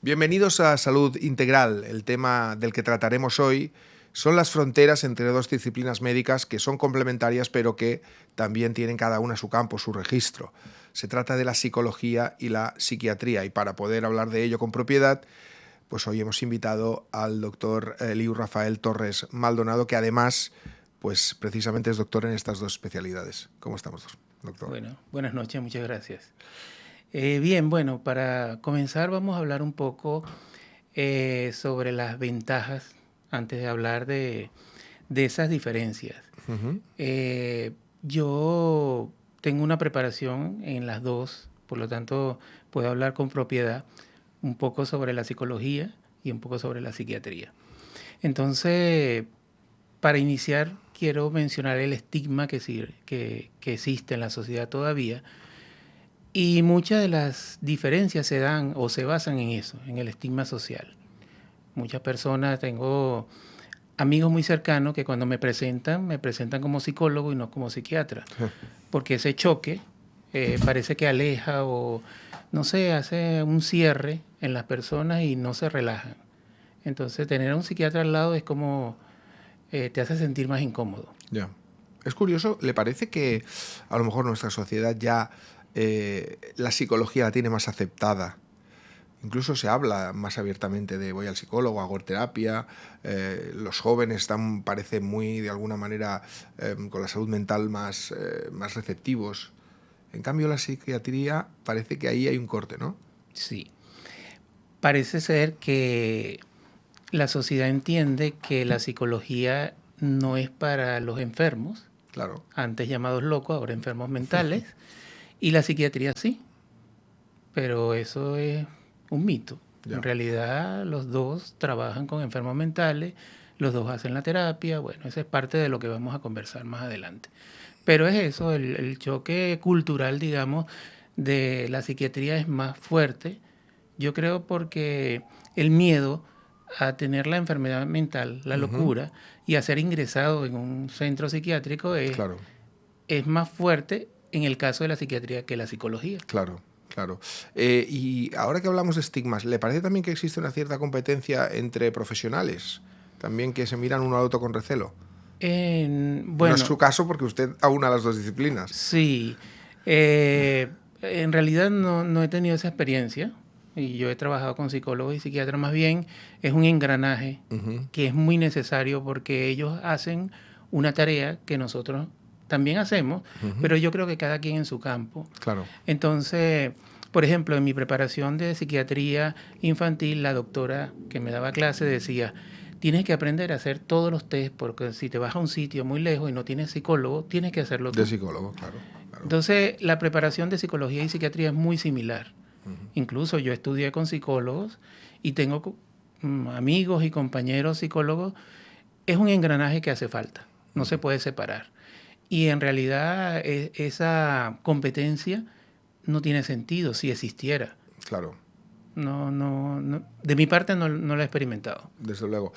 Bienvenidos a Salud Integral. El tema del que trataremos hoy son las fronteras entre dos disciplinas médicas que son complementarias, pero que también tienen cada una su campo, su registro. Se trata de la psicología y la psiquiatría, y para poder hablar de ello con propiedad, pues hoy hemos invitado al doctor Eliu Rafael Torres Maldonado, que además, pues precisamente es doctor en estas dos especialidades. ¿Cómo estamos, doctor? Bueno, buenas noches, muchas gracias. Bien, bueno, para comenzar vamos a hablar un poco sobre las ventajas antes de hablar de esas diferencias. Yo tengo una preparación en las dos, por lo tanto puedo hablar con propiedad un poco sobre la psicología y un poco sobre la psiquiatría. Entonces, para iniciar, quiero mencionar el estigma que existe en la sociedad todavía. Y muchas de las diferencias se dan o se basan en eso, en el estigma social. Muchas personas, tengo amigos muy cercanos que cuando me presentan como psicólogo y no como psiquiatra. Porque ese choque parece que aleja o, no sé, hace un cierre en las personas y no se relajan. Entonces, tener a un psiquiatra al lado es como te hace sentir más incómodo. Ya. Es curioso, ¿le parece que a lo mejor nuestra sociedad ya la psicología la tiene más aceptada? Incluso se habla más abiertamente de voy al psicólogo, hago terapia. Los jóvenes están, parece muy, de alguna manera, con la salud mental más receptivos. En cambio, la psiquiatría parece que ahí hay un corte, ¿no? Sí. Parece ser que la sociedad entiende que la psicología no es para los enfermos, claro, antes llamados locos, ahora enfermos mentales, y la psiquiatría sí, pero eso es un mito. Ya. En realidad los dos trabajan con enfermos mentales, los dos hacen la terapia, bueno, esa es parte de lo que vamos a conversar más adelante. Pero es eso, el choque cultural, digamos, de la psiquiatría es más fuerte, yo creo porque el miedo a tener la enfermedad mental, la locura, y a ser ingresado en un centro psiquiátrico Claro, es más fuerte en el caso de la psiquiatría que la psicología. claro. Claro. Y ahora que hablamos de estigmas, ¿le parece también que existe una cierta competencia entre profesionales? También que se miran uno al otro con recelo. Bueno, No es su caso porque usted aúna las dos disciplinas. sí. En realidad no he tenido esa experiencia. Y yo he trabajado con psicólogos y psiquiatras. Más bien es un engranaje que es muy necesario porque ellos hacen una tarea que nosotros también hacemos, pero yo creo que cada quien en su campo. Claro. Entonces, por ejemplo, en mi preparación de psiquiatría infantil, la doctora que me daba clase decía, tienes que aprender a hacer todos los test porque si te vas a un sitio muy lejos y no tienes psicólogo, tienes que hacerlo tú. De psicólogo, claro. Entonces, la preparación de psicología y psiquiatría es muy similar. Incluso yo estudié con psicólogos y tengo amigos y compañeros psicólogos. Es un engranaje que hace falta, no se puede separar. Y en realidad esa competencia no tiene sentido si existiera. Claro. No, de mi parte no la he experimentado. Desde luego.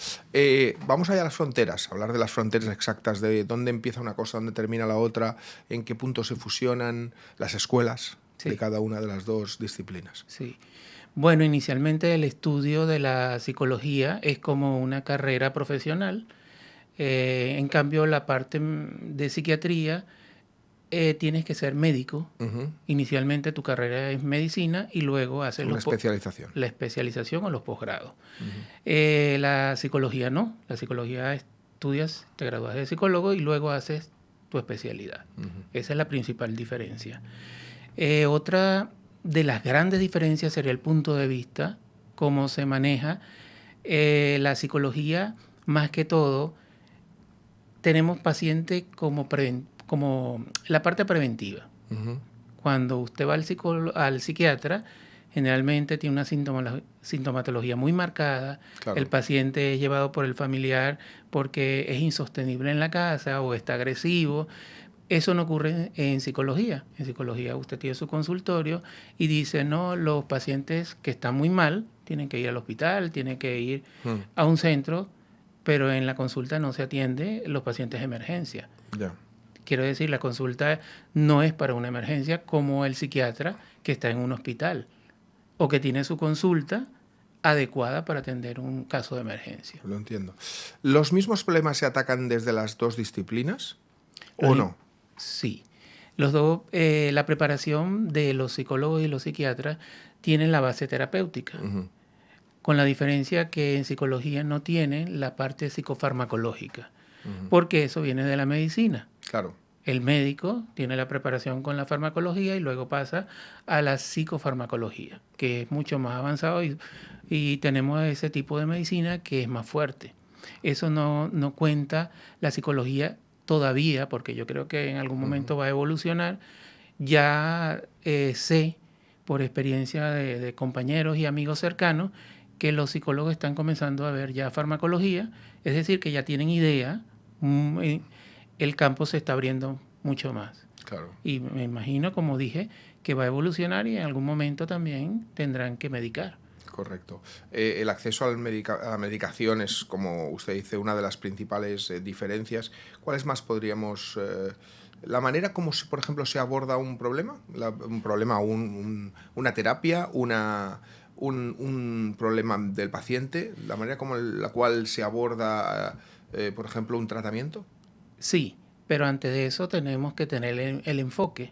Vamos allá a las fronteras, hablar de las fronteras exactas, de dónde empieza una cosa, dónde termina la otra, en qué punto se fusionan las escuelas de cada una de las dos disciplinas. Sí. Bueno, inicialmente el estudio de la psicología es como una carrera profesional. En cambio, la parte de psiquiatría tienes que ser médico. Inicialmente tu carrera es medicina y luego haces una especialización. La especialización o los posgrados. La psicología no. La psicología estudias, te gradúas de psicólogo y luego haces tu especialidad. Esa es la principal diferencia. Otra de las grandes diferencias sería el punto de vista, cómo se maneja. La psicología, más que todo, tenemos pacientes como la parte preventiva. Cuando usted va al psiquiatra, generalmente tiene una sintomatología muy marcada. Claro. El paciente es llevado por el familiar porque es insostenible en la casa o está agresivo. Eso no ocurre en psicología. En psicología usted tiene su consultorio y dice, no, los pacientes que están muy mal tienen que ir al hospital, tienen que ir a un centro, pero en la consulta no se atiende los pacientes de emergencia. Yeah. Quiero decir, la consulta no es para una emergencia como el psiquiatra que está en un hospital o que tiene su consulta adecuada para atender un caso de emergencia. Lo entiendo. ¿Los mismos problemas se atacan desde las dos disciplinas o Los- no? Sí. Los dos, la preparación de los psicólogos y los psiquiatras tienen la base terapéutica, con la diferencia que en psicología no tienen la parte psicofarmacológica, porque eso viene de la medicina. Claro. El médico tiene la preparación con la farmacología y luego pasa a la psicofarmacología, que es mucho más avanzado y tenemos ese tipo de medicina que es más fuerte. Eso no cuenta la psicología todavía, porque yo creo que en algún momento va a evolucionar. Ya sé, por experiencia de compañeros y amigos cercanos, que los psicólogos están comenzando a ver ya farmacología, es decir, que ya tienen idea, el campo se está abriendo mucho más. Claro. Y me imagino, como dije, que va a evolucionar y en algún momento también tendrán que medicar. Correcto. El acceso a la medicación es, como usted dice, una de las principales diferencias. ¿Cuáles más podríamos...? La manera como, por ejemplo, se aborda un problema, una terapia, un problema del paciente, la manera como la cual se aborda, por ejemplo, un tratamiento. Sí, pero antes de eso tenemos que tener el enfoque.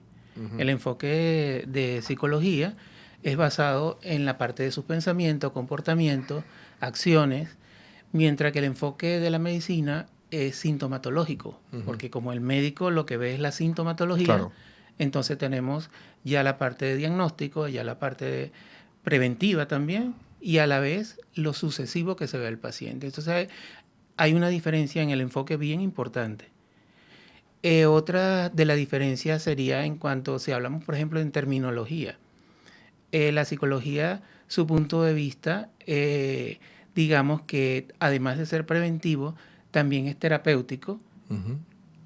El enfoque de psicología es basado en la parte de sus pensamientos, comportamientos, acciones, mientras que el enfoque de la medicina es sintomatológico, porque como el médico lo que ve es la sintomatología, Claro. entonces tenemos ya la parte de diagnóstico, ya la parte preventiva también, y a la vez lo sucesivo que se ve el paciente. Entonces hay una diferencia en el enfoque bien importante. Otra de las diferencias sería en cuanto, si hablamos, por ejemplo, en terminología. La psicología, su punto de vista, digamos que además de ser preventivo, también es terapéutico,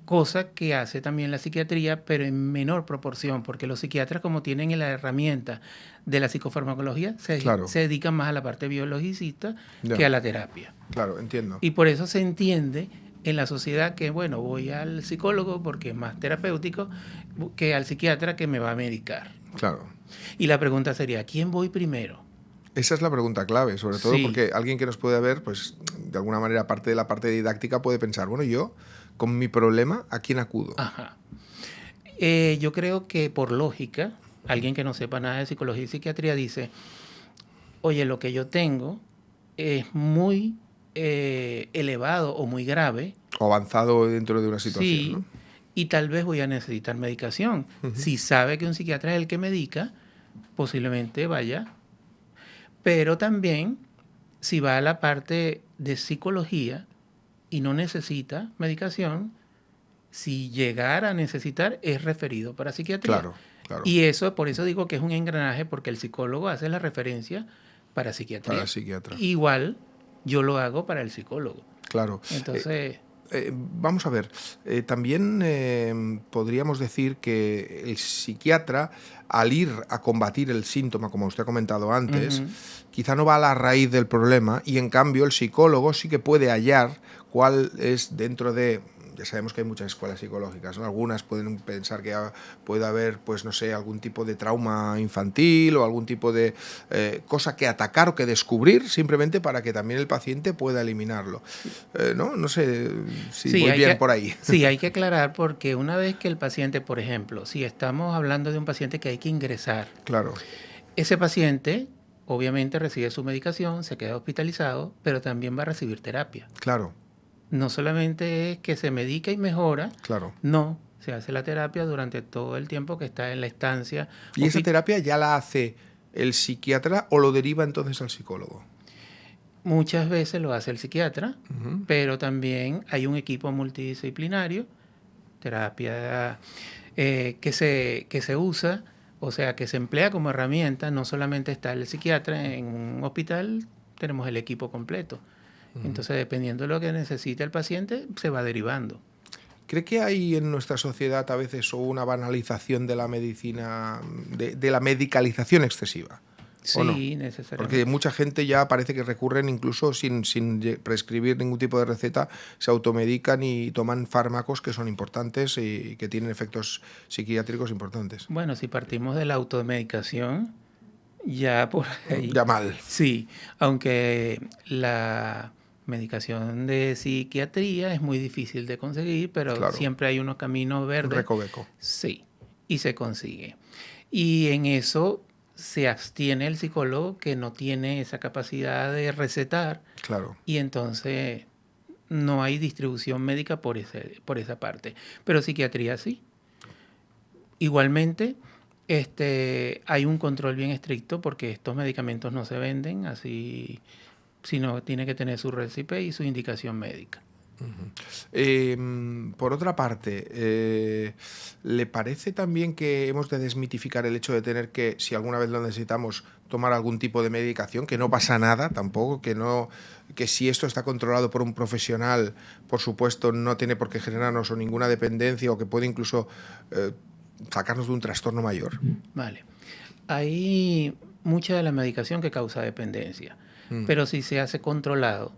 cosa que hace también la psiquiatría, pero en menor proporción, porque los psiquiatras, como tienen la herramienta de la psicofarmacología, Claro. se dedican más a la parte biologicista Ya. que a la terapia. Claro, entiendo. Y por eso se entiende en la sociedad que, bueno, voy al psicólogo porque es más terapéutico que al psiquiatra que me va a medicar. Claro. Y la pregunta sería, ¿a quién voy primero? Esa es la pregunta clave, sobre todo Sí. porque alguien que nos puede ver, pues de alguna manera, aparte de la parte didáctica, puede pensar, bueno, yo, con mi problema, ¿a quién acudo? Ajá. Yo creo que por lógica, alguien que no sepa nada de psicología y psiquiatría dice, oye, lo que yo tengo es muy elevado o muy grave. O avanzado dentro de una situación, Sí, ¿no? y tal vez voy a necesitar medicación. Si sabe que un psiquiatra es el que medica, posiblemente vaya. Pero también, si va a la parte de psicología y no necesita medicación, si llegara a necesitar, es referido para psiquiatría. Claro, claro. Y eso, por eso digo que es un engranaje, porque el psicólogo hace la referencia para psiquiatría. Para el psiquiatra. Igual yo lo hago para el psicólogo. Claro. Entonces... Vamos a ver, también podríamos decir que el psiquiatra, al ir a combatir el síntoma, como usted ha comentado antes, quizá no va a la raíz del problema y en cambio el psicólogo sí que puede hallar cuál es dentro de... Ya sabemos que hay muchas escuelas psicológicas, ¿no? Algunas pueden pensar que puede haber, pues no sé, algún tipo de trauma infantil o algún tipo de cosa que atacar o que descubrir simplemente para que también el paciente pueda eliminarlo. ¿No? No sé si voy bien por ahí. Sí, hay que aclarar porque una vez que el paciente, por ejemplo, si estamos hablando de un paciente que hay que ingresar, Claro. Ese paciente obviamente recibe su medicación, se queda hospitalizado, pero también va a recibir terapia. Claro. No solamente es que se medica y mejora, Claro. no, se hace la terapia durante todo el tiempo que está en la estancia. ¿Y esa terapia ya la hace el psiquiatra o lo deriva entonces al psicólogo? Muchas veces lo hace el psiquiatra, pero también hay un equipo multidisciplinario, terapia que se usa, o sea, que se emplea como herramienta. No solamente está el psiquiatra en un hospital, tenemos el equipo completo. Entonces, dependiendo de lo que necesite el paciente, se va derivando. ¿Cree que hay en nuestra sociedad a veces una banalización de la medicina, de la medicalización excesiva? Sí, no? necesariamente. Porque mucha gente ya parece que recurren incluso sin prescribir ningún tipo de receta, se automedican y toman fármacos que son importantes y que tienen efectos psiquiátricos importantes. Bueno, si partimos de la automedicación, ya por ahí. Ya mal. Sí, aunque la medicación de psiquiatría es muy difícil de conseguir, pero Claro. siempre hay unos caminos Un verdes. recoveco. Sí, y se consigue. Y en eso se abstiene el psicólogo que no tiene esa capacidad de recetar, Claro. y entonces no hay distribución médica por esa parte. Pero psiquiatría sí. Igualmente, hay un control bien estricto porque estos medicamentos no se venden así, sino tiene que tener su recipe y su indicación médica. Por otra parte, ¿le parece también que hemos de desmitificar el hecho de tener que, si alguna vez lo necesitamos, tomar algún tipo de medicación? Que no pasa nada tampoco, que si esto está controlado por un profesional, por supuesto, no tiene por qué generarnos o ninguna dependencia o que puede incluso sacarnos de un trastorno mayor. Vale. Hay mucha de la medicación que causa dependencia, pero si se hace controlado,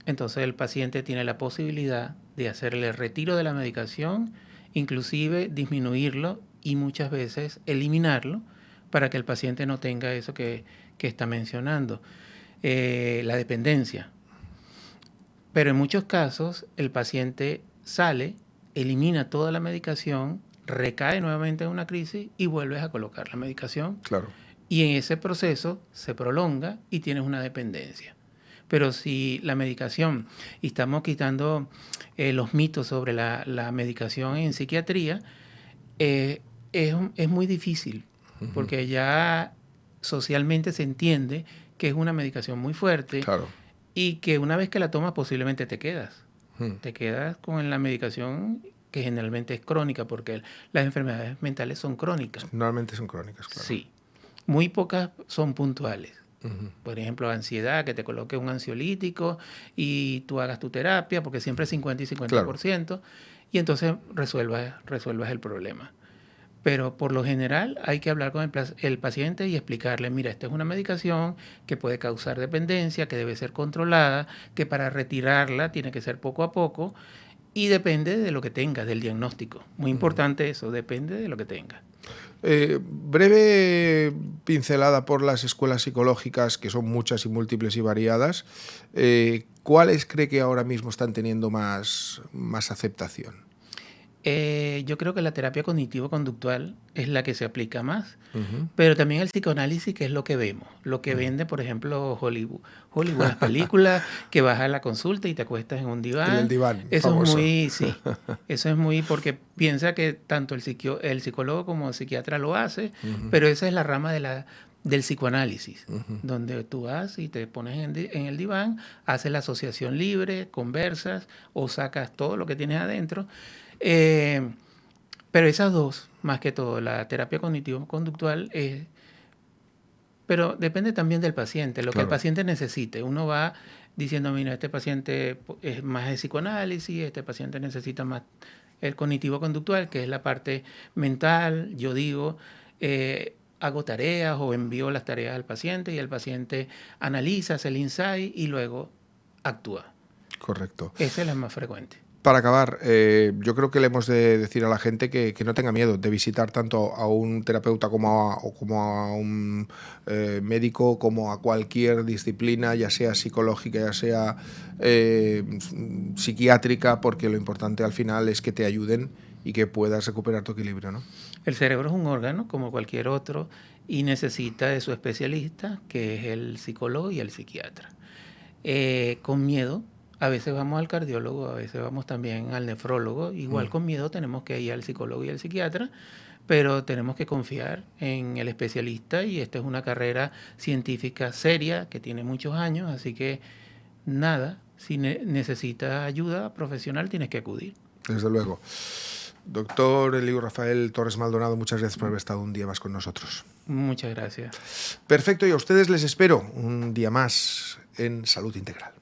entonces el paciente tiene la posibilidad de hacerle retiro de la medicación, inclusive disminuirlo y muchas veces eliminarlo para que el paciente no tenga eso que está mencionando, la dependencia. Pero en muchos casos el paciente sale, elimina toda la medicación, recae nuevamente en una crisis y vuelves a colocar la medicación. Claro. Y en ese proceso se prolonga y tienes una dependencia. Pero si la medicación, y estamos quitando los mitos sobre la medicación en psiquiatría, es muy difícil, porque ya socialmente se entiende que es una medicación muy fuerte. Claro. Y que una vez que la tomas posiblemente te quedas. Te quedas con la medicación que generalmente es crónica, porque las enfermedades mentales son crónicas. Normalmente son crónicas, claro. Sí. Muy pocas son puntuales. Por ejemplo, ansiedad, que te coloque un ansiolítico y tú hagas tu terapia, porque siempre es 50 y 50%, claro. Y entonces resuelvas el problema. Pero por lo general hay que hablar con el paciente y explicarle, mira, esta es una medicación que puede causar dependencia, que debe ser controlada, que para retirarla tiene que ser poco a poco y depende de lo que tengas, del diagnóstico. Muy importante eso, depende de lo que tengas. Breve pincelada por las escuelas psicológicas, que son muchas y múltiples y variadas. ¿Cuáles cree que ahora mismo están teniendo más aceptación? Yo creo que la terapia cognitivo-conductual es la que se aplica más, pero también el psicoanálisis, que es lo que vemos, lo que vende, por ejemplo, Hollywood. Las películas, que vas a la consulta y te acuestas en un diván. En el diván, eso famoso. Es muy, sí, eso es muy, porque piensa que tanto el psicólogo como el psiquiatra lo hace, pero esa es la rama del psicoanálisis, donde tú vas y te pones en el diván, haces la asociación libre, conversas o sacas todo lo que tienes adentro. Pero esas dos, más que todo, la terapia cognitivo-conductual, pero depende también del paciente, lo que el paciente necesite. Uno va diciendo, mira, este paciente es más de psicoanálisis, este paciente necesita más el cognitivo-conductual, que es la parte mental. Yo digo, hago tareas o envío las tareas al paciente y el paciente analiza, hace el insight y luego actúa. Correcto. Esa es la más frecuente. Para acabar, yo creo que le hemos de decir a la gente que no tenga miedo de visitar tanto a un terapeuta como a un médico, como a cualquier disciplina, ya sea psicológica, ya sea psiquiátrica, porque lo importante al final es que te ayuden y que puedas recuperar tu equilibrio, ¿no? El cerebro es un órgano como cualquier otro y necesita de su especialista, que es el psicólogo y el psiquiatra. Con miedo, a veces vamos al cardiólogo, a veces vamos también al nefrólogo. Igual con miedo tenemos que ir al psicólogo y al psiquiatra, pero tenemos que confiar en el especialista y esta es una carrera científica seria que tiene muchos años, así que nada, si necesitas ayuda profesional tienes que acudir. Desde luego. Doctor Eliu Rafael Torres Maldonado, muchas gracias por haber estado un día más con nosotros. Muchas gracias. Perfecto, y a ustedes les espero un día más en Salud Integral.